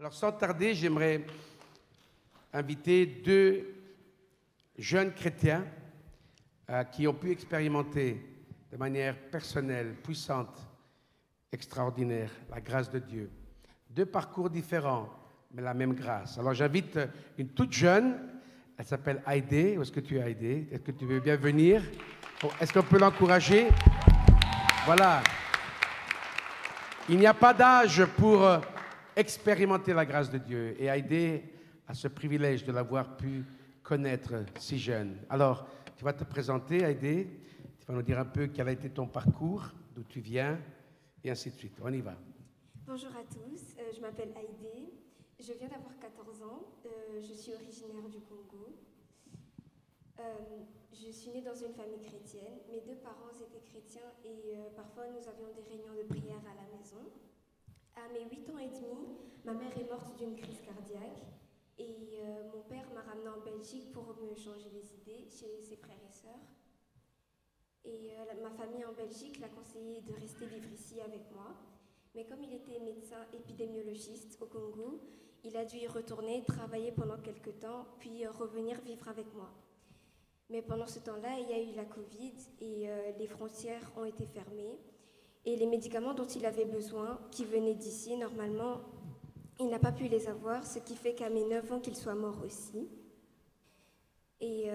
Alors sans tarder, j'aimerais inviter deux jeunes chrétiens qui ont pu expérimenter de manière personnelle, puissante, extraordinaire, la grâce de Dieu. Deux parcours différents, mais la même grâce. Alors j'invite une toute jeune, elle s'appelle Heidi. Où est-ce que tu es, Heidi? Est-ce que tu veux bien venir? Est-ce qu'on peut l'encourager? Voilà. Il n'y a pas d'âge pour expérimenter la grâce de Dieu. Et Heidi a ce privilège de l'avoir pu connaître si jeune. Alors, tu vas te présenter, Heidi. Tu vas nous dire un peu quel a été ton parcours, d'où tu viens, et ainsi de suite. On y va. Bonjour à tous, je m'appelle Heidi. Je viens d'avoir 14 ans. Je suis originaire du Congo. Je suis née dans une famille chrétienne. Mes deux parents étaient chrétiens et parfois nous avions des réunions de prière à la maison. À mes 8 ans et demi, ma mère est morte d'une crise cardiaque et mon père m'a ramenée en Belgique pour me changer les idées chez ses frères et sœurs. Et ma famille en Belgique l'a conseillé de rester vivre ici avec moi. Mais comme il était médecin épidémiologiste au Congo, il a dû y retourner, travailler pendant quelques temps, puis revenir vivre avec moi. Mais pendant ce temps-là, il y a eu la Covid et les frontières ont été fermées. Et les médicaments dont il avait besoin, qui venaient d'ici, normalement, il n'a pas pu les avoir, ce qui fait qu'à mes 9 ans qu'il soit mort aussi. Et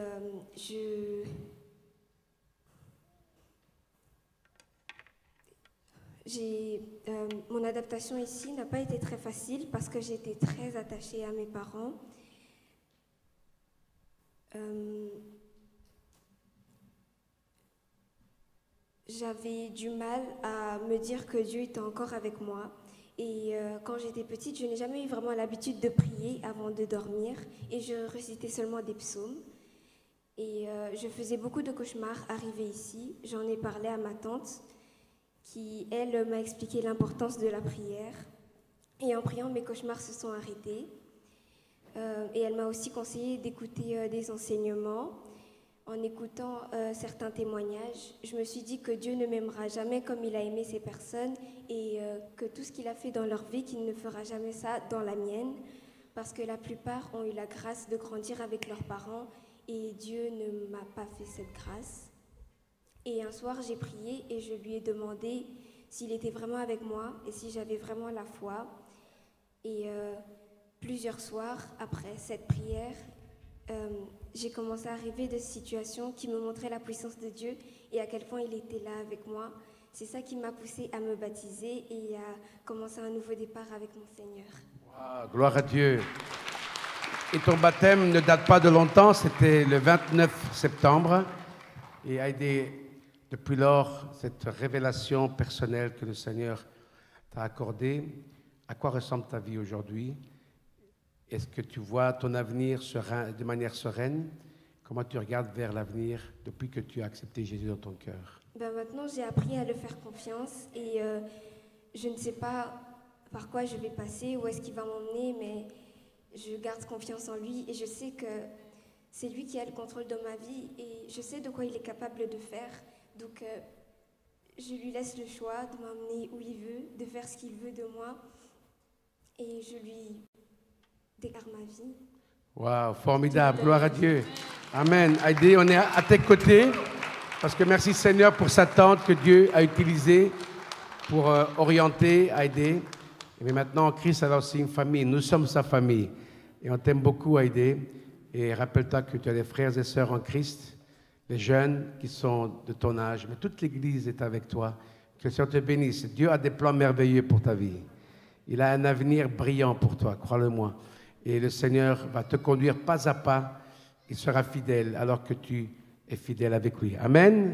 mon adaptation ici n'a pas été très facile parce que j'étais très attachée à mes parents. J'avais du mal à me dire que Dieu était encore avec moi. Et quand j'étais petite, je n'ai jamais eu vraiment l'habitude de prier avant de dormir. Et je récitais seulement des psaumes. Et je faisais beaucoup de cauchemars arrivés ici. J'en ai parlé à ma tante, qui, elle, m'a expliqué l'importance de la prière. Et en priant, mes cauchemars se sont arrêtés. Et elle m'a aussi conseillé d'écouter des enseignements. En écoutant certains témoignages, je me suis dit que Dieu ne m'aimera jamais comme il a aimé ces personnes et que tout ce qu'il a fait dans leur vie, qu'il ne fera jamais ça dans la mienne, parce que la plupart ont eu la grâce de grandir avec leurs parents et Dieu ne m'a pas fait cette grâce. Et un soir, j'ai prié et je lui ai demandé s'il était vraiment avec moi et si j'avais vraiment la foi. Et plusieurs soirs après cette prière, j'ai commencé à arriver de situations qui me montraient la puissance de Dieu et à quel point il était là avec moi. C'est ça qui m'a poussée à me baptiser et à commencer un nouveau départ avec mon Seigneur. Wow, gloire à Dieu. Et ton baptême ne date pas de longtemps, c'était le 29 septembre. Et Heidi, depuis lors, cette révélation personnelle que le Seigneur t'a accordée, à quoi ressemble ta vie aujourd'hui? Est-ce que tu vois ton avenir de manière sereine? Comment tu regardes vers l'avenir depuis que tu as accepté Jésus dans ton cœur? Maintenant, j'ai appris à le faire confiance et je ne sais pas par quoi je vais passer, où est-ce qu'il va m'emmener, mais je garde confiance en lui et je sais que c'est lui qui a le contrôle de ma vie et je sais de quoi il est capable de faire. Donc, je lui laisse le choix de m'emmener où il veut, de faire ce qu'il veut de moi et je lui déclare ma vie. Waouh, formidable, gloire à Dieu. Amen. Heidi, on est à tes côtés parce que merci Seigneur pour sa tante que Dieu a utilisée pour orienter Heidi. Mais maintenant, Christ a aussi une famille. Nous sommes sa famille. Et on t'aime beaucoup, Heidi. Et rappelle-toi que tu as des frères et sœurs en Christ, les jeunes qui sont de ton âge. Mais toute l'Église est avec toi. Que le Seigneur te bénisse. Dieu a des plans merveilleux pour ta vie. Il a un avenir brillant pour toi, crois-le-moi. Et le Seigneur va te conduire pas à pas. Il sera fidèle alors que tu es fidèle avec lui. Amen.